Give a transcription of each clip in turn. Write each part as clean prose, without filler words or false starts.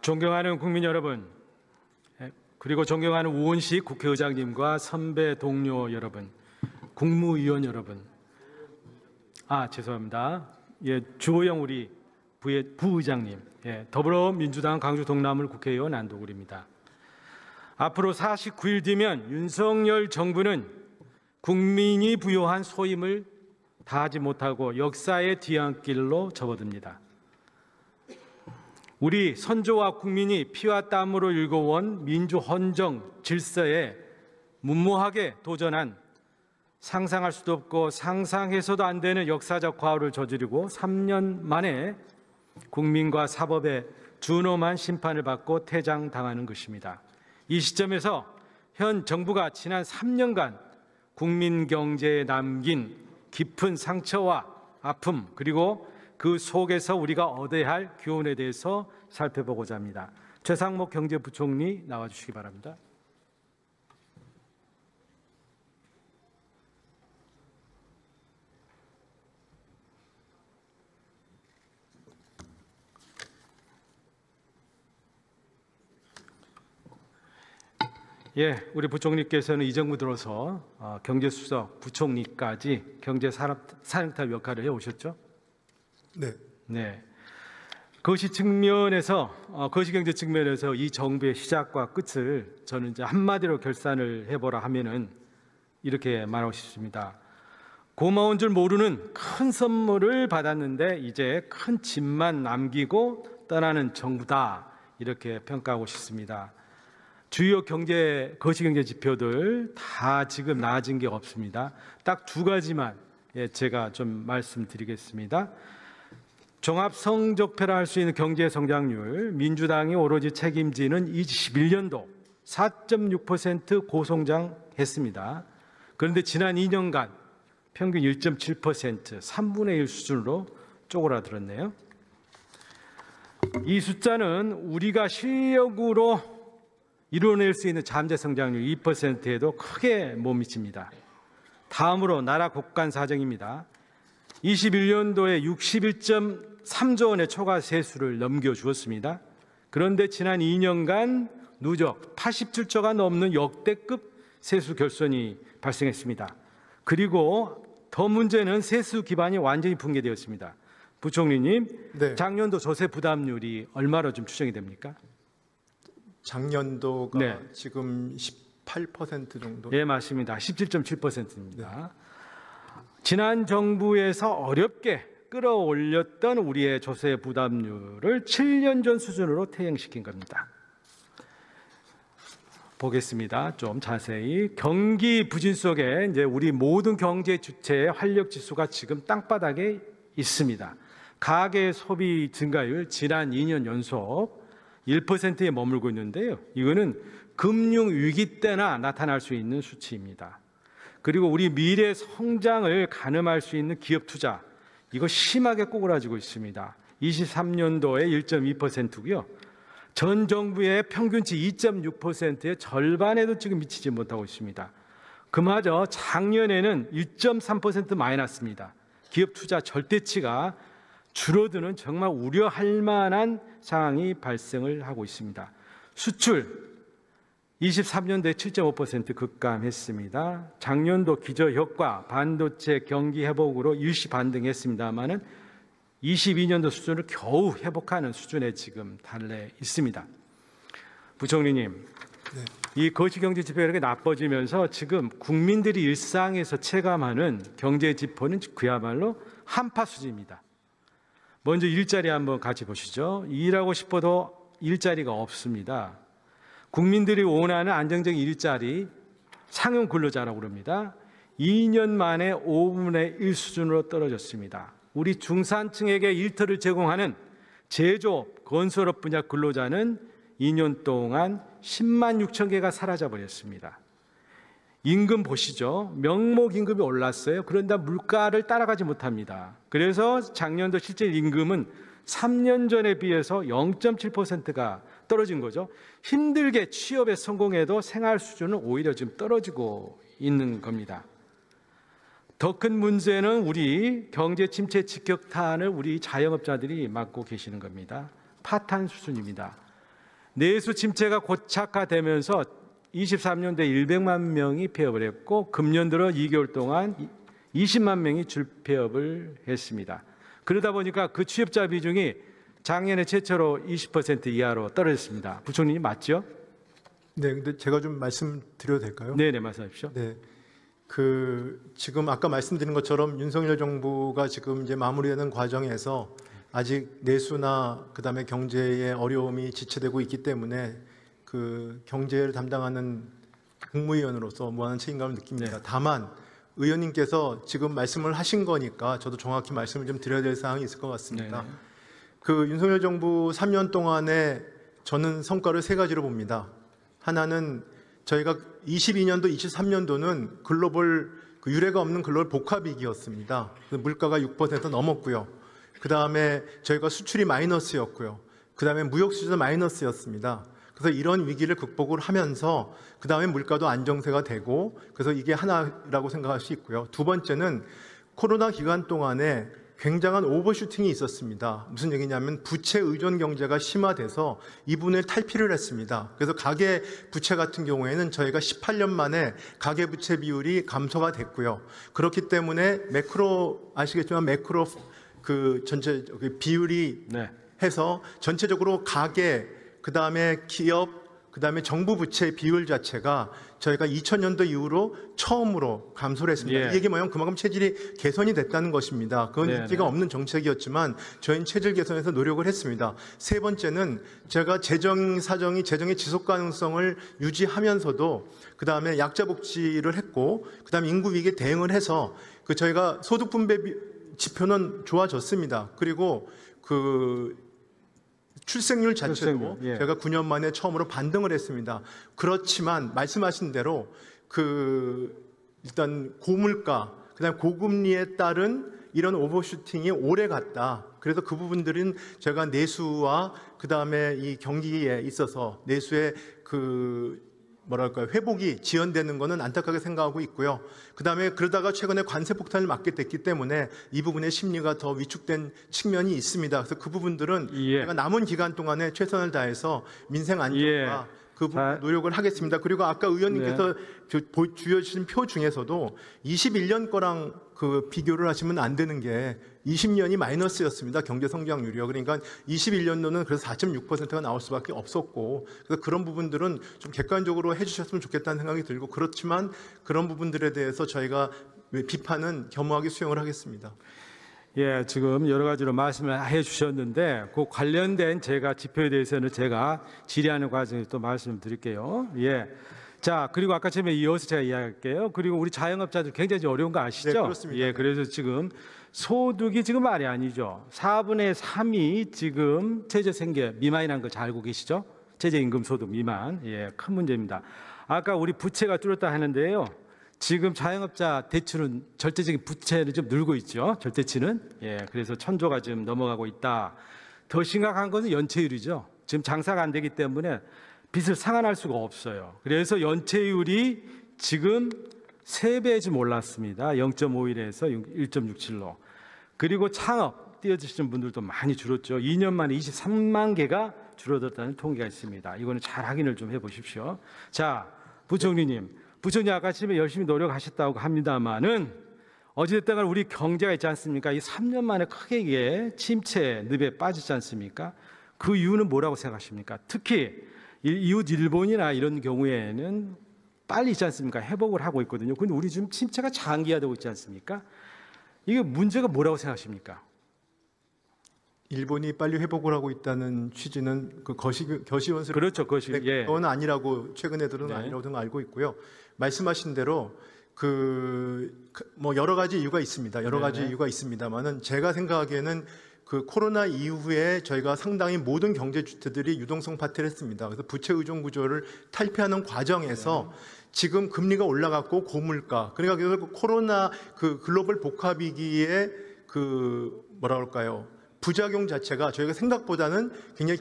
존경하는 국민 여러분, 그리고 존경하는 우원식 국회의장님과 선배 동료 여러분, 국무위원 여러분, 죄송합니다. 주호영 우리 부의장님, 더불어민주당 강주 동남을 국회의원 안도굴입니다. 앞으로 49일 뒤면 윤석열 정부는 국민이 부여한 소임을 다하지 못하고 역사의 뒤안길로 접어듭니다. 우리 선조와 국민이 피와 땀으로 일궈온 민주헌정 질서에 무모하게 도전한 상상할 수도 없고 상상해서도 안 되는 역사적 과오를 저지르고 3년 만에 국민과 사법의 준엄한 심판을 받고 퇴장당하는 것입니다. 이 시점에서 현 정부가 지난 3년간 국민 경제에 남긴 깊은 상처와 아픔, 그리고 그 속에서 우리가 얻어야 할 교훈에 대해서 살펴보고자 합니다. 최상목 경제부총리 나와주시기 바랍니다. 우리 부총리께서는 이 정부 들어서 경제수석, 부총리까지 경제사령탑 역할을 해오셨죠? 네. 거시경제 측면에서 이 정부의 시작과 끝을 저는 이제 한마디로 결산을 해보라 하면은 이렇게 말하고 싶습니다. 고마운 줄 모르는 큰 선물을 받았는데 이제 큰 짐만 남기고 떠나는 정부다, 이렇게 평가하고 싶습니다. 주요 거시경제 지표들 다 지금 나아진 게 없습니다. 딱 두 가지만 제가 좀 말씀드리겠습니다. 종합 성적표라 할 수 있는 경제 성장률, 민주당이 오로지 책임지는 21년도 4.6% 고성장했습니다. 그런데 지난 2년간 평균 1.7%, 3분의 1 수준으로 쪼그라들었네요. 이 숫자는 우리가 실력으로 이뤄낼 수 있는 잠재 성장률 2%에도 크게 못 미칩니다. 다음으로 나라 국간 사정입니다. 21년도에 61.3조 원의 초과 세수를 넘겨주었습니다. 그런데 지난 2년간 누적 87조가 넘는 역대급 세수 결손이 발생했습니다. 그리고 더 문제는 세수 기반이 완전히 붕괴되었습니다. 부총리님, 네. 작년도 조세 부담률이 얼마로 좀 추정이 됩니까? 작년도가 네. 지금 18% 정도. 예, 맞습니다. 17.7%입니다. 지난 정부에서 어렵게 끌어올렸던 우리의 조세 부담률을 7년 전 수준으로 퇴행시킨 겁니다. 보겠습니다. 좀 자세히. 경기 부진 속에 이제 우리 모든 경제 주체의 활력 지수가 지금 땅바닥에 있습니다. 가계 소비 증가율 지난 2년 연속 1%에 머물고 있는데요. 이거는 금융 위기 때나 나타날 수 있는 수치입니다. 그리고 우리 미래 성장을 가늠할 수 있는 기업 투자, 이거 심하게 꼬그라지고 있습니다. 23년도에 1.2%고요. 전 정부의 평균치 2.6%의 절반에도 지금 미치지 못하고 있습니다. 그마저 작년에는 1.3% 마이너스입니다. 기업 투자 절대치가 줄어드는 정말 우려할 만한 상황이 발생을 하고 있습니다. 수출 23년도에 7.5% 급감했습니다. 작년도 기저효과, 반도체 경기 회복으로 일시 반등했습니다만은 22년도 수준을 겨우 회복하는 수준에 지금 달해 있습니다. 부총리님, 네. 이 거시경제 지표가 이렇게 나빠지면서 지금 국민들이 일상에서 체감하는 경제 지표는 그야말로 한파 수준입니다. 먼저 일자리 한번 같이 보시죠. 일하고 싶어도 일자리가 없습니다. 국민들이 원하는 안정적인 일자리, 상용 근로자라고 그럽니다. 2년 만에 5분의 1 수준으로 떨어졌습니다. 우리 중산층에게 일터를 제공하는 제조업, 건설업 분야 근로자는 2년 동안 10만 6천 개가 사라져 버렸습니다. 임금 보시죠. 명목 임금이 올랐어요. 그런데 물가를 따라가지 못합니다. 그래서 작년도 실제 임금은 3년 전에 비해서 0.7%가 떨어진 거죠. 힘들게 취업에 성공해도 생활 수준은 오히려 지금 떨어지고 있는 겁니다. 더 큰 문제는 우리 경제 침체 직격탄을 우리 자영업자들이 맞고 계시는 겁니다. 파탄 수준입니다. 내수 침체가 고착화되면서 23년도에 100만 명이 폐업을 했고 금년 들어 2개월 동안 20만 명이 줄폐업을 했습니다. 그러다 보니까 그 취업자 비중이 작년에 최초로 20% 이하로 떨어졌습니다. 부총리님 맞죠? 네, 근데 제가 좀 말씀드려도 될까요? 네, 말씀하십시오. 네, 지금 아까 말씀드린 것처럼 윤석열 정부가 지금 이제 마무리되는 과정에서 아직 내수나 그다음에 경제의 어려움이 지체되고 있기 때문에 그 경제를 담당하는 국무위원으로서 무한한 책임감을 느낍니다. 네. 다만 의원님께서 지금 말씀을 하신 거니까 저도 정확히 말씀을 좀 드려야 될 사항이 있을 것 같습니다. 네. 그 윤석열 정부 3년 동안에 저는 성과를 세 가지로 봅니다. 하나는 저희가 22년도, 23년도는 글로벌 유례가 없는 글로벌 복합위기였습니다. 물가가 6% 넘었고요. 그 다음에 저희가 수출이 마이너스였고요. 그 다음에 무역 수지도 마이너스였습니다. 그래서 이런 위기를 극복을 하면서 그 다음에 물가도 안정세가 되고 그래서 이게 하나라고 생각할 수 있고요. 두 번째는 코로나 기간 동안에 굉장한 오버슈팅이 있었습니다. 무슨 얘기냐면 부채 의존 경제가 심화돼서 이 부분을 탈피를 했습니다. 그래서 가계 부채 같은 경우에는 저희가 18년 만에 가계 부채 비율이 감소가 됐고요. 그렇기 때문에 매크로 아시겠지만 매크로 그 전체 비율이 네. 해서 전체적으로 가계 그다음에 기업 그다음에 정부 부채 비율 자체가 저희가 2000년도 이후로 처음으로 감소를 했습니다. 예. 이 얘기 뭐냐면 그만큼 체질이 개선이 됐다는 것입니다. 그건 네, 인기가 네. 없는 정책이었지만 저희는 체질 개선에서 노력을 했습니다. 세 번째는 제가 재정의 지속 가능성을 유지하면서도 그다음에 약자 복지를 했고 그다음에 인구 위기에 대응을 해서 그 저희가 소득 분배 지표는 좋아졌습니다. 그리고 그 출생률 자체도 예. 제가 9년 만에 처음으로 반등을 했습니다. 그렇지만 말씀하신 대로 일단 고물가, 그다음에 고금리에 따른 이런 오버슈팅이 오래 갔다. 그래서 그 부분들은 제가 내수와 그다음에 이 경기에 있어서 내수의 회복이 지연되는 것은 안타깝게 생각하고 있고요. 그다음에 그러다가 최근에 관세 폭탄을 맞게 됐기 때문에 이 부분의 심리가 더 위축된 측면이 있습니다. 그래서 그 부분들은 예. 제가 남은 기간 동안에 최선을 다해서 민생 안정과 예. 그 부분 노력을 하겠습니다. 그리고 아까 의원님께서 주어주신 표 중에서도 21년 거랑 그 비교를 하시면 안 되는 게 20년이 마이너스였습니다. 경제 성장률이요. 그러니까 21년도는 그래서 4.6%가 나올 수밖에 없었고 그래서 그런 부분들은 좀 객관적으로 해주셨으면 좋겠다는 생각이 들고 그렇지만 그런 부분들에 대해서 저희가 비판은 겸허하게 수용을 하겠습니다. 예, 지금 여러 가지로 말씀을 해주셨는데 그 관련된 제가 지표에 대해서는 제가 질의하는 과정에서 또 말씀드릴게요. 예. 자, 그리고 아까 처음에 이어서 제가 이야기할게요. 그리고 우리 자영업자들 굉장히 어려운 거 아시죠? 네, 그렇습니다. 예, 그래서 지금 소득이 지금 말이 아니죠. 4분의 3이 지금 최저생계 미만이라는 걸 잘 알고 계시죠? 최저임금 소득 미만. 예, 큰 문제입니다. 아까 우리 부채가 줄었다 하는데요. 지금 자영업자 대출은 절대적인 부채를 좀 늘고 있죠. 절대치는. 예, 그래서 1000조가 지금 넘어가고 있다. 더 심각한 것은 연체율이죠. 지금 장사가 안 되기 때문에 빚을 상환할 수가 없어요. 그래서 연체율이 지금 3배 좀 올랐습니다. 0.51에서 1.67로. 그리고 창업 뛰어드시는 분들도 많이 줄었죠. 2년 만에 23만 개가 줄어들었다는 통계가 있습니다. 이거는 잘 확인을 좀 해보십시오. 자, 부총리님. 부총리 아까 처음에 열심히 노력하셨다고 합니다만은 어찌됐든 간에 우리 경제가 있지 않습니까? 이 3년 만에 크게 이게 침체 늪에 빠지지 않습니까? 그 이유는 뭐라고 생각하십니까? 특히 이웃 일본이나 이런 경우에는 빨리 있지 않습니까? 회복을 하고 있거든요. 근데 우리 지금 침체가 장기화되고 있지 않습니까? 이게 문제가 뭐라고 생각하십니까? 일본이 빨리 회복을 하고 있다는 취지는 그 거시원수 그렇죠, 예. 그건 아니라고 최근에 들은 네. 아니라고 저는 알고 있고요. 말씀하신 대로 뭐 여러 가지 이유가 있습니다. 여러 가지 네네. 이유가 있습니다만은 제가 생각하기에는 그 코로나 이후에 저희가 상당히 모든 경제 주체들이 유동성 파트를 했습니다. 그래서 부채 의존 구조를 탈피하는 과정에서 지금 금리가 올라갔고 고물가 그러니까 결국 코로나 그 글로벌 복합 위기의 부작용 자체가 저희가 생각보다는 굉장히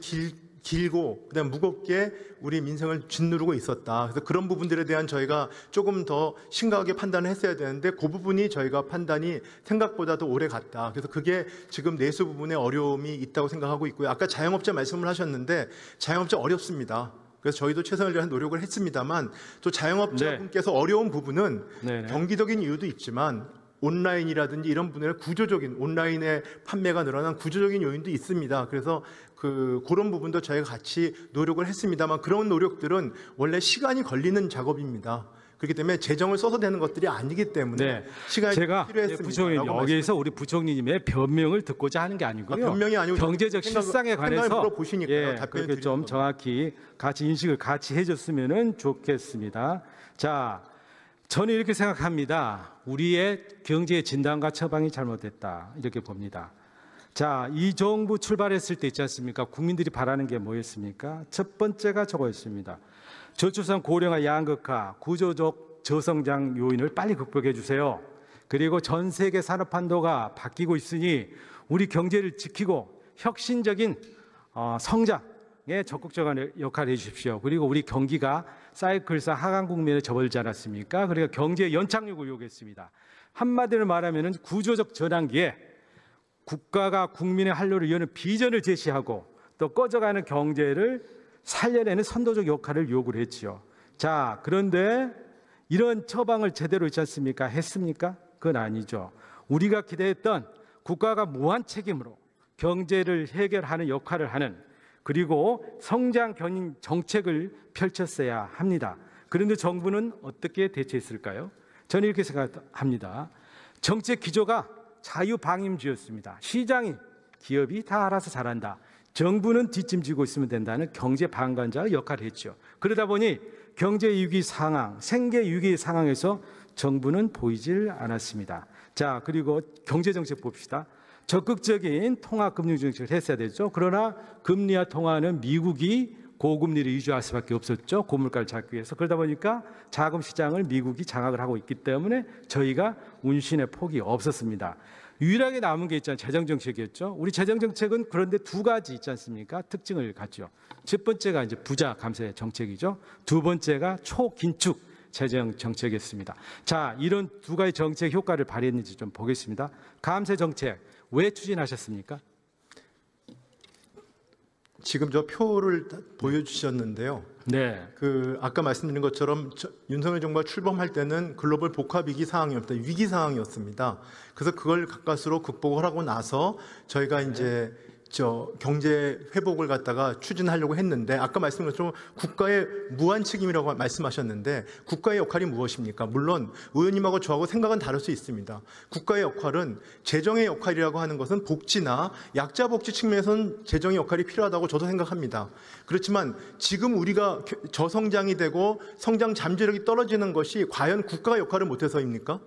길고 그다음 무겁게 우리 민생을 짓누르고 있었다. 그래서 그런 부분들에 대한 저희가 조금 더 심각하게 판단을 했어야 되는데 그 부분이 저희가 판단이 생각보다 더 오래 갔다. 그래서 그게 지금 내수 부분에 어려움이 있다고 생각하고 있고요. 아까 자영업자 말씀을 하셨는데 자영업자 어렵습니다. 그래서 저희도 최선을 다해 노력을 했습니다만 또 자영업자분께서 어려운 부분은 경기적인 이유도 있지만 온라인이라든지 이런 분야의 구조적인 온라인의 판매가 늘어난 구조적인 요인도 있습니다. 그래서 그런 부분도 저희가 같이 노력을 했습니다만 그런 노력들은 원래 시간이 걸리는 작업입니다. 그렇기 때문에 재정을 써서 되는 것들이 아니기 때문에 시간이 필요했습니다. 부총리 여기에서 우리 부총리님의 변명을 듣고자 하는 게 아니고요. 변명이 아니고 경제적 실상에 관해서 그렇게 좀 정확히 같이 인식을 같이 해줬으면 좋겠습니다. 자, 저는 이렇게 생각합니다. 우리의 경제 진단과 처방이 잘못됐다 이렇게 봅니다. 자, 이 정부 출발했을 때 있지 않습니까? 국민들이 바라는 게 뭐였습니까? 첫 번째가 저거였습니다. 저출산 고령화 양극화, 구조적 저성장 요인을 빨리 극복해 주세요. 그리고 전 세계 산업 판도가 바뀌고 있으니 우리 경제를 지키고 혁신적인 성장에 적극적인 역할을 해주십시오. 그리고 우리 경기가 사이클상 하강 국면에 접어들지 않았습니까? 그러니까 경제 연착륙을 요구했습니다. 한마디로 말하면 구조적 전환기에 국가가 국민의 한로를 여는 비전을 제시하고 또 꺼져가는 경제를 살려내는 선도적 역할을 요구를 했지요. 자, 그런데 이런 처방을 제대로 있지 않습니까? 했습니까? 그건 아니죠. 우리가 기대했던 국가가 무한 책임으로 경제를 해결하는 역할을 하는 그리고 성장 견인 정책을 펼쳤어야 합니다. 그런데 정부는 어떻게 대처했을까요? 저는 이렇게 생각합니다. 정책 기조가 자유방임주였습니다. 시장이 기업이 다 알아서 잘한다. 정부는 뒷짐지고 있으면 된다는 경제 방관자 역할을 했죠. 그러다 보니 경제 위기 상황, 생계 위기 상황에서 정부는 보이질 않았습니다. 자, 그리고 경제 정책 봅시다. 적극적인 통화 금융 정책을 했어야 되죠. 그러나 금리와 통화는 미국이 고금리를 유지할 수밖에 없었죠. 고물가를 잡기 위해서. 그러다 보니까 자금 시장을 미국이 장악을 하고 있기 때문에 저희가 운신의 폭이 없었습니다. 유일하게 남은 게 있잖아요. 재정정책이었죠. 우리 재정정책은 그런데 두 가지 있지 않습니까? 특징을 갖죠. 첫 번째가 이제 부자 감세 정책이죠. 두 번째가 초긴축 재정 정책이었습니다. 자, 이런 두 가지 정책 효과를 발휘했는지 좀 보겠습니다. 감세 정책 왜 추진하셨습니까? 지금 저 표를 보여주셨는데요. 네. 아까 말씀드린 것처럼 윤석열 정부가 출범할 때는 글로벌 복합 위기 상황이었다. 위기 상황이었습니다. 그래서 그걸 가까스로 극복을 하고 나서 저희가 이제 경제 회복을 갖다가 추진하려고 했는데 아까 말씀드린 것처럼 국가의 무한 책임이라고 말씀하셨는데 국가의 역할이 무엇입니까? 물론 의원님하고 저하고 생각은 다를 수 있습니다. 국가의 역할은 재정의 역할이라고 하는 것은 복지나 약자 복지 측면에서는 재정의 역할이 필요하다고 저도 생각합니다. 그렇지만 지금 우리가 저성장이 되고 성장 잠재력이 떨어지는 것이 과연 국가가 역할을 못해서입니까?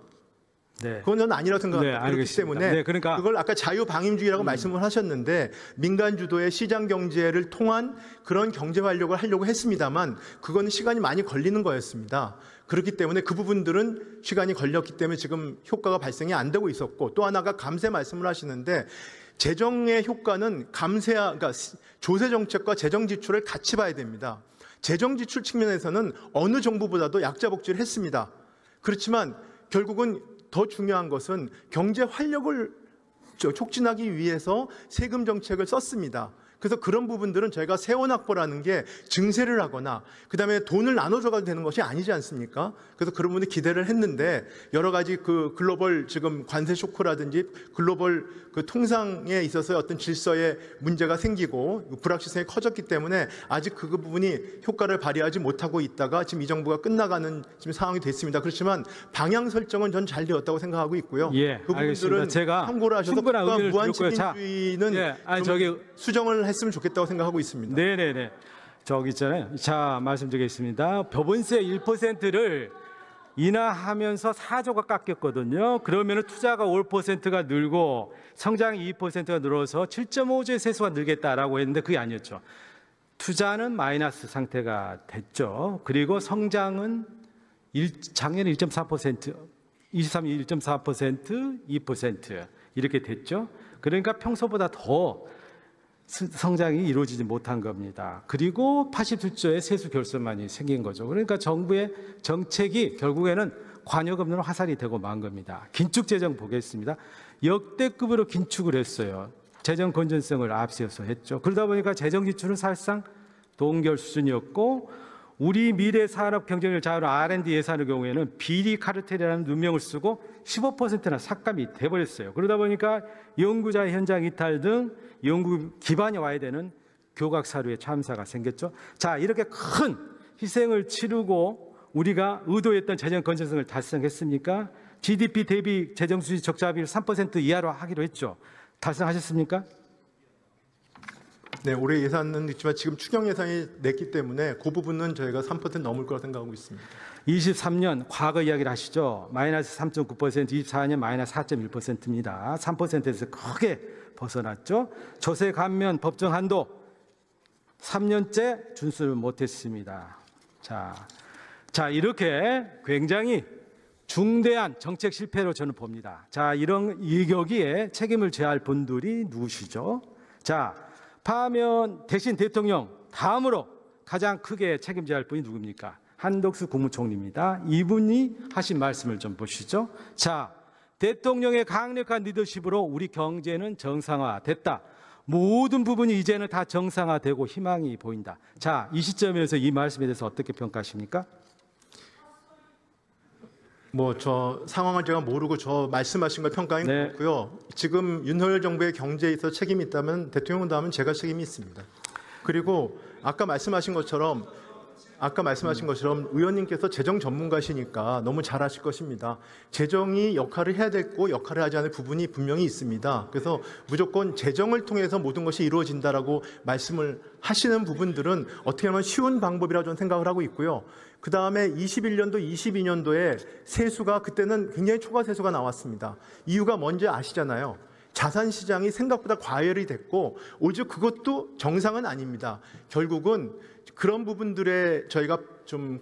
네. 그건 저는 아니라고 생각합니다. 그렇기 때문에 그러니까 그걸 아까 자유방임주의라고 말씀을 하셨는데 민간 주도의 시장 경제를 통한 그런 경제 활력을 하려고 했습니다만 그건 시간이 많이 걸리는 거였습니다. 그렇기 때문에 그 부분들은 시간이 걸렸기 때문에 지금 효과가 발생이 안 되고 있었고 또 하나가 감세 말씀을 하시는데 재정의 효과는 그러니까 조세 정책과 재정 지출을 같이 봐야 됩니다. 재정 지출 측면에서는 어느 정부보다도 약자 복지를 했습니다. 그렇지만 결국은 더 중요한 것은 경제 활력을 촉진하기 위해서 세금 정책을 썼습니다. 그래서 그런 부분들은 저희가 세원확보라는 게 증세를 하거나 그다음에 돈을 나눠줘가지고 되는 것이 아니지 않습니까? 그래서 그런 분이 기대를 했는데 여러 가지 글로벌 지금 관세 쇼크라든지 글로벌 통상에 있어서 어떤 질서에 문제가 생기고 불확실성이 커졌기 때문에 아직 그 부분이 효과를 발휘하지 못하고 있다가 지금 이 정부가 끝나가는 지금 상황이 됐습니다. 그렇지만 방향 설정은 전 잘 되었다고 생각하고 있고요. 그 부분들은 제가 참고를 하셔서 국가 무한책임주의는 수정을 했으면 좋겠다고 생각하고 있습니다. 네네네. 저기 있잖아요. 자, 말씀드리겠습니다. 법인세 1%를 인하하면서 4조가 깎였거든요. 그러면 투자가 5%가 늘고 성장이 2%가 늘어서 7.5조의 세수가 늘겠다라고 했는데 그게 아니었죠. 투자는 마이너스 상태가 됐죠. 그리고 성장은 작년에 1.4%, 23년 1.4%, 2% 이렇게 됐죠. 그러니까 평소보다 더 성장이 이루어지지 못한 겁니다. 그리고 87조의 세수 결손만이 생긴 거죠. 그러니까 정부의 정책이 결국에는 관역 없는 화살이 되고 만 겁니다. 긴축 재정 보겠습니다. 역대급으로 긴축을 했어요. 재정 건전성을 앞세워서 했죠. 그러다 보니까 재정 지출은 사실상 동결 수준이었고, 우리 미래 산업 경쟁을 자유로 R&D 예산의 경우에는 비리 카르텔이라는 누명을 쓰고 15%나 삭감이 돼버렸어요. 그러다 보니까 연구자 현장 이탈 등 연구 기반이 와야 되는 교각 사료의 참사가 생겼죠. 자, 이렇게 큰 희생을 치르고 우리가 의도했던 재정 건전성을 달성했습니까? GDP 대비 재정 수지 적자 비율 3% 이하로 하기로 했죠. 달성하셨습니까? 네, 올해 예산은 있지만 지금 추경 예산이 냈기 때문에 그 부분은 저희가 3% 넘을 거라 생각하고 있습니다. 23년 과거 이야기를 하시죠. 마이너스 3.9%, 24년 마이너스 4.1%입니다. 3%에서 크게 벗어났죠. 조세 감면 법정 한도 3년째 준수를 못했습니다. 자, 이렇게 굉장히 중대한 정책 실패로 저는 봅니다. 자, 이 여기에 책임을 져야 할 분들이 누구시죠? 자, 파면 대신 대통령 다음으로 가장 크게 책임져야 할 분이 누굽니까? 한덕수 국무총리입니다. 이분이 하신 말씀을 좀 보시죠. 자, 대통령의 강력한 리더십으로 우리 경제는 정상화됐다. 모든 부분이 이제는 다 정상화되고 희망이 보인다. 자, 이 시점에서 이 말씀에 대해서 어떻게 평가하십니까? 저 상황을 제가 모르고 저 말씀하신 걸 평가한 것 같고요. 지금 윤석열 정부의 경제에 있어 책임이 있다면 대통령 다음은 제가 책임이 있습니다. 그리고 아까 말씀하신 것처럼 의원님께서 재정 전문가시니까 너무 잘하실 것입니다. 재정이 역할을 해야 되고 역할을 하지 않을 부분이 분명히 있습니다. 그래서 무조건 재정을 통해서 모든 것이 이루어진다라고 말씀을 하시는 부분들은 어떻게 보면 쉬운 방법이라고 저는 생각을 하고 있고요. 그 다음에 21년도, 22년도에 세수가 그때는 굉장히 초과 세수가 나왔습니다. 이유가 뭔지 아시잖아요. 자산 시장이 생각보다 과열이 됐고 오히려 그것도 정상은 아닙니다. 결국은 그런 부분들에 저희가 좀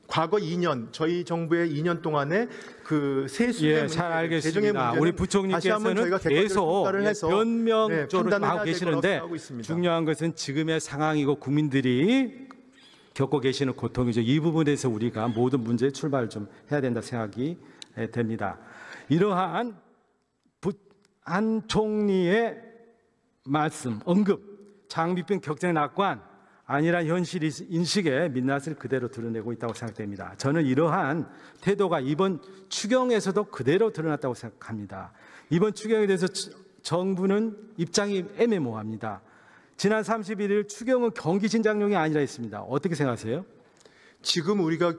과거 2년 저희 정부의 2년 동안에 그 세수의 문제, 잘 알겠습니다. 재정의 문제는 우리 부총리께서는 계속 변명조를 하고 계시는데 중요한 것은 지금의 상황이고 국민들이 겪고 계시는 고통이죠. 이 부분에서 우리가 모든 문제의 출발을 좀 해야 된다 생각이 됩니다. 이러한 한 총리의 말씀, 언급, 장비병 격전의 낙관 아니란 현실 인식에 민낯을 그대로 드러내고 있다고 생각됩니다. 저는 이러한 태도가 이번 추경에서도 그대로 드러났다고 생각합니다. 이번 추경에 대해서 정부는 입장이 애매모호합니다. 지난 31일 추경은 경기 진작용이 아니라 했습니다. 어떻게 생각하세요? 지금 우리가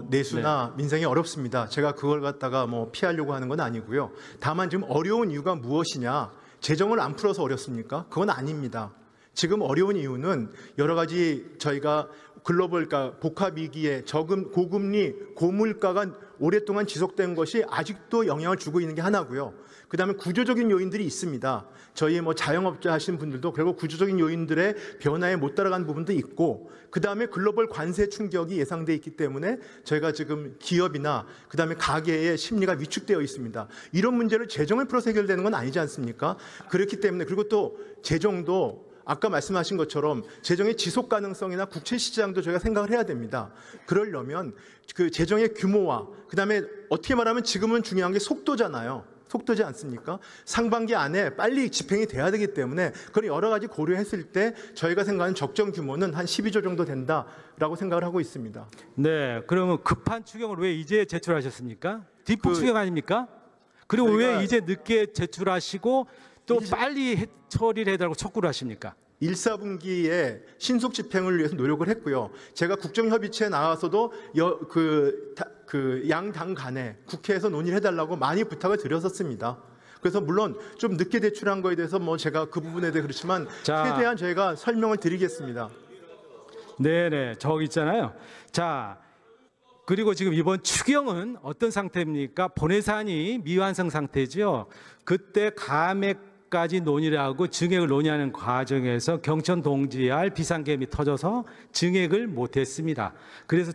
내수나 민생이 어렵습니다. 제가 그걸 갖다가 피하려고 하는 건 아니고요. 다만 지금 어려운 이유가 무엇이냐? 재정을 안 풀어서 어렵습니까? 그건 아닙니다. 지금 어려운 이유는 여러 가지 저희가 글로벌 복합 위기에 고금리, 고물가가 오랫동안 지속된 것이 아직도 영향을 주고 있는 게 하나고요. 그다음에 구조적인 요인들이 있습니다. 저희 자영업자 하시는 분들도 결국 구조적인 요인들의 변화에 못 따라간 부분도 있고, 그다음에 글로벌 관세 충격이 예상돼 있기 때문에 저희가 지금 기업이나 그다음에 가계의 심리가 위축되어 있습니다. 이런 문제를 재정을 풀어서 해결되는 건 아니지 않습니까? 그렇기 때문에 그리고 또 재정도 아까 말씀하신 것처럼 재정의 지속 가능성이나 국채 시장도 저희가 생각을 해야 됩니다. 그러려면 그 재정의 규모와 그다음에 어떻게 말하면 지금은 중요한 게 속도잖아요. 속도지 않습니까? 상반기 안에 빨리 집행이 돼야 되기 때문에 그런 여러 가지 고려했을 때 저희가 생각하는 적정 규모는 한 12조 정도 된다라고 생각을 하고 있습니다. 네, 그러면 급한 추경을 왜 이제 제출하셨습니까? 뒷북 추경 아닙니까? 그리고 왜 이제 늦게 제출하시고 또 빨리 처리를 해달라고 촉구를 하십니까? 1사분기에 신속 집행을 위해서 노력을 했고요. 제가 국정협의체에 나와서도 양당 간에 국회에서 논의를 해달라고 많이 부탁을 드렸었습니다. 그래서 물론 좀 늦게 제출한 거에 대해서 제가 그 부분에 대해 그렇지만 최대한 저희가 설명을 드리겠습니다. 네네, 저기 있잖아요. 자, 그리고 지금 이번 추경은 어떤 상태입니까? 본예산이 미완성 상태죠. 그때 감액까지 논의를 하고 증액을 논의하는 과정에서 경천 동지할 비상계엄이 터져서 증액을 못했습니다. 그래서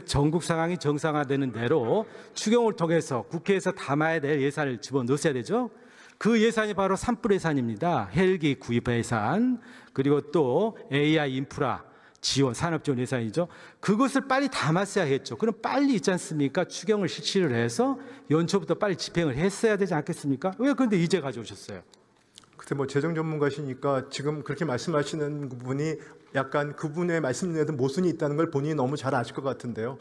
전국 상황이 정상화되는 대로 추경을 통해서 국회에서 담아야 될 예산을 집어넣었어야 되죠. 그 예산이 바로 산불 예산입니다. 헬기 구입 예산, 그리고 또 AI 인프라 지원, 산업 지원 예산이죠. 그것을 빨리 담았어야 했죠. 그럼 빨리 있지 않습니까? 추경을 실시를 해서 연초부터 빨리 집행을 했어야 되지 않겠습니까? 왜 그런데 이제 가져오셨어요? 글쎄 뭐 재정 전문가시니까 지금 그렇게 말씀하시는 부분이 약간 그분의 말씀에도 모순이 있다는 걸 본인이 너무 잘 아실 것 같은데요.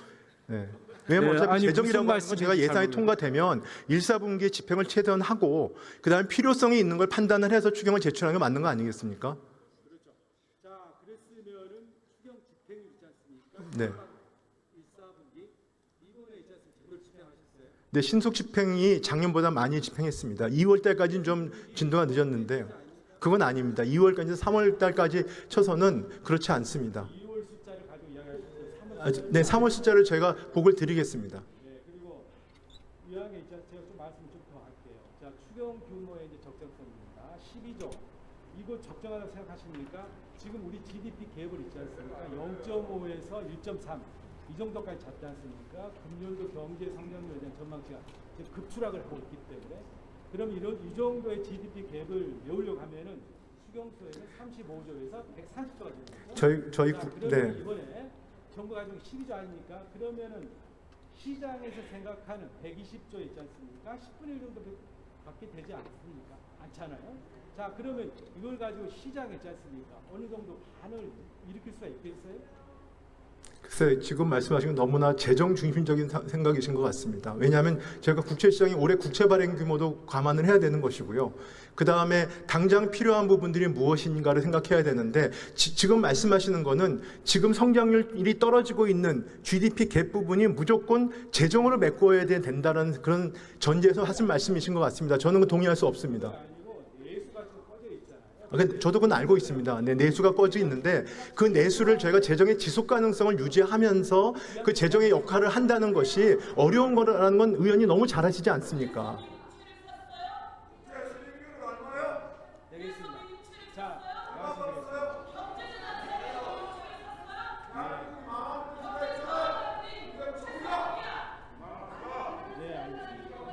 네. 왜냐면 어차피 아니, 재정이라고 무슨 하는 건 제가 예산이 말씀인지 통과되면 1, 4분기에 집행을 최대한 하고 그다음에 필요성이 있는 걸 판단을 해서 추경을 제출하는 게 맞는 거 아니겠습니까? 그렇죠. 자, 그랬으면은 추경 집행이 있지 않습니까? 네. 1, 4분기 이번에 있지 않습니까? 제대로 집행하셨어요? 네, 신속 집행이 작년보다 많이 집행했습니다. 2월 달까지는 좀 진도가 늦었는데요. 그건 아닙니다. 2월까지 3월 달까지 쳐서는 그렇지 않습니다. 2월 숫자를 가지고 이야기하셨어요. 3월 네, 3월 숫자를 저희가 보고를 드리겠습니다. 네, 그리고 이왕에 있잖아 제가 좀 말씀 좀 더 할게요. 자, 추경 규모의 이제 적정성입니다. 12조. 이거 적정하다고 생각하십니까? 지금 우리 GDP 갭을 있지 않습니까? 0.5에서 1.3. 이 정도까지 잡지 않습니까? 금년도 경제 성장률에 대한 전망치가 지금 급추락을 하고 있기 때문에 그럼 이 정도의 GDP 갭을 메우려고 하면은 추경소에는 35조에서 140조가 됩니다. 저희 그러면 네. 이번에 정부 가지고 12조 아닙니까? 그러면은 시장에서 생각하는 120조 있지 않습니까? 10분의 1 정도밖에 되지 않습니까? 않잖아요. 자, 그러면 이걸 가지고 시장 있지 않습니까? 어느 정도 반응을 일으킬 수가 있겠어요? 글쎄 지금 말씀하신 건 너무나 재정 중심적인 생각이신 것 같습니다. 왜냐하면 저희가 국채시장이 올해 국채 발행 규모도 감안을 해야 되는 것이고요. 그 다음에 당장 필요한 부분들이 무엇인가를 생각해야 되는데 지금 말씀하시는 거는 지금 성장률이 떨어지고 있는 GDP 갭 부분이 무조건 재정으로 메꿔야 된다는 그런 전제에서 하신 말씀이신 것 같습니다. 저는 동의할 수 없습니다. 저도 그건 알고 있습니다. 네, 내수가 꺼져 있는데 그 내수를 저희가 재정의 지속 가능성을 유지하면서 그 재정의 역할을 한다는 것이 어려운 거라는 건 의원이 너무 잘 아시지 않습니까? 되겠습니다. 자,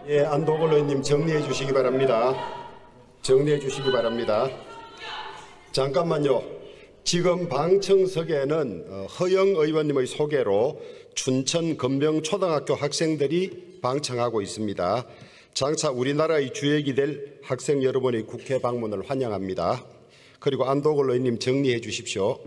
예, 안도걸 의원님 정리해 주시기 바랍니다. 정리해 주시기 바랍니다. 잠깐만요. 지금 방청석에는 허영 의원님의 소개로 춘천 건병초등학교 학생들이 방청하고 있습니다. 장차 우리나라의 주역이 될 학생 여러분의 국회 방문을 환영합니다. 그리고 안도걸 의원님 정리해 주십시오.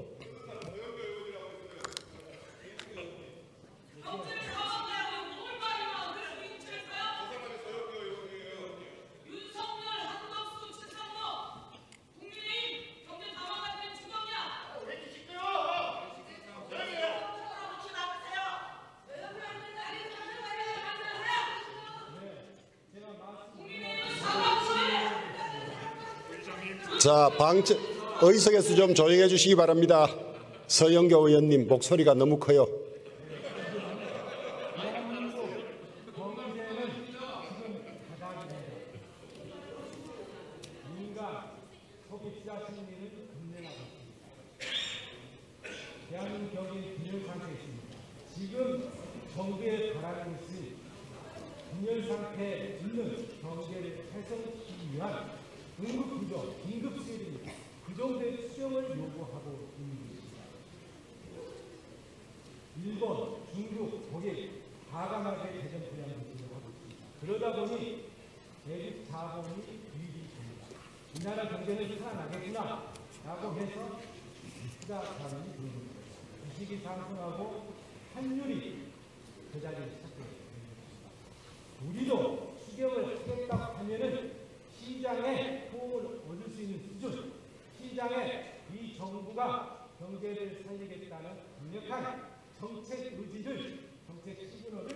자, 의석에서 좀 조용해 주시기 바랍니다. 서영교 의원님 목소리가 너무 커요. 대한민국 경기는 균열 상태에 있습니다. 지금 정부에 바라는 것이 균열 상태에 있는 경제를 활성시키기 위한 응급 구조, 긴급 수혜입니다. 그 정도의 수정을 요구하고 있는 것입니다. 일본, 중국, 독일 과감하게 개정 분야를 진행하고 있습니다. 그러다 보니 대립 자본이 유입이 됩니다. 이 나라 경제는 살아나겠구나 라고 해서 투자 자본이 들어옵니다. 주식이 상승하고 환율이 그 자리에 시작됩니다. 우리도 추경을 하겠다고 하면은 시장에 도움을 얻을 수 있는 수준, 시장에 이 정부가 경제를 살리겠다는 강력한 정책 의지를, 정책 시그널을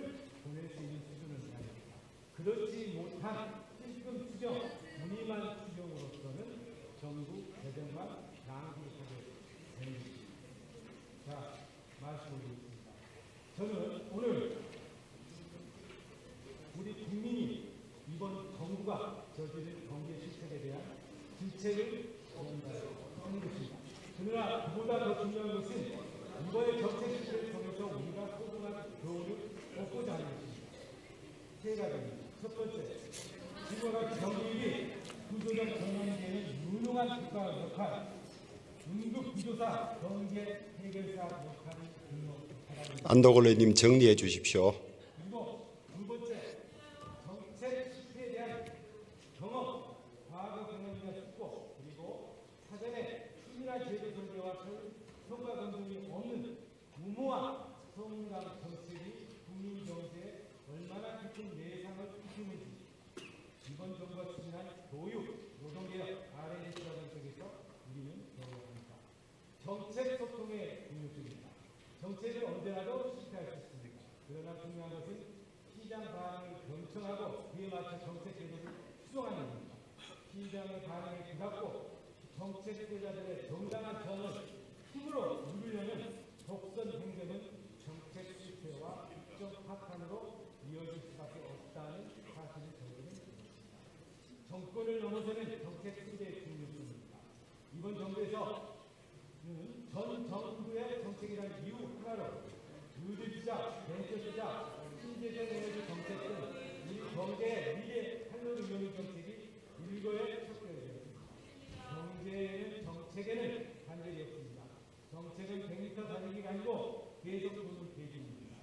보낼 수 있는 수준을 이야기합니다. 그렇지 못한 실금 추경, 무늬만 추경으로서는 정부 재정만 낭비하게 되는 것입니다. 자, 말씀드리겠습니다. 저는 오늘 우리 국민이 이번 정부가 저지른 경제 실책에 대한 질책을 하는 것입니다. 그러나 그보다 더 중요한 것은 이번의 정책 실책을 통해서 우리가 소중한 교훈을 얻고자 하는 것입니다. 세 가지입니다. 첫 번째, 지금과 같이 경기율이 구조적 전환되는 유능한 국가 역할, 응급 구조사, 경제 해결사 역할을 분명하다. 안도걸 의원님 정리해 주십시오. 그리고 두 번째, 정책 실패에 대한 경험, 과거 경험이나 숙고, 그리고 사전에 충분한 제도 설계와 성과 검증이 없는 무모한 성장 정책이 국민 경제에 얼마나 깊은 내상을 끼치는지 이번 정부가 추진한 교육, 노동개혁, R&D 정책에서 우리는 배워야 합니다. 정책 소통의 중요성입니다. 정책은 언제라도 실패할 수 있습니다. 그러나 중요한 것은 시장 반응을 경청하고 그에 맞춰 정책 제도를 수정하는 겁니다. 시장의 반응에 귀갖고 정책 제자들의 정당한 전을 힘으로 누르려는 독선 행정은 정책 실패와 국정 파탄으로 이어질 수밖에 없다는 사실을 저희는 정권을 넘어서는 정책 수립의 중요성입니다. 이번 정부에서 전 정부의 정책이라는 이유 하나로 유주시장, 벤처시장, 신재생 에너지 정책 등 이 경제의 미래 활로를 이루는 정책이 일거에 척결되었습니다. 경제에는 정책에는 관절이 없습니다. 정책은 100m 달리기가 아니고 계속 도는 계기입니다.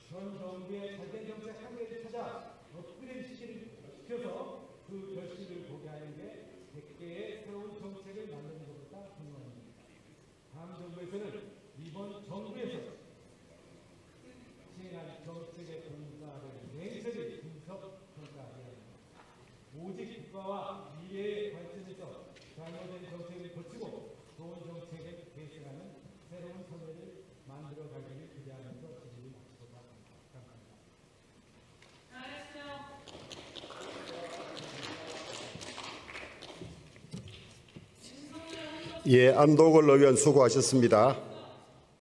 전 정부의 잘된 정책 한 개를 찾아 업그레이드 시켜서 그 결실을 보게 하는 게 100개의 새로운 정책을 만드는 것보다 중요합니다. 다음 정부에서는 이번 정부에서 시행한 정책의 공사를 냉철히 분석평가해야 합니다. 오직 국가와 미래의 관점에서 잘못된 정책을 고치고 좋은 정책을 개선하는 새로운 사회를 만들어가기를 기대하면서 질의를 마치도록 하겠습니다. 예, 안도걸 의원 수고하셨습니다.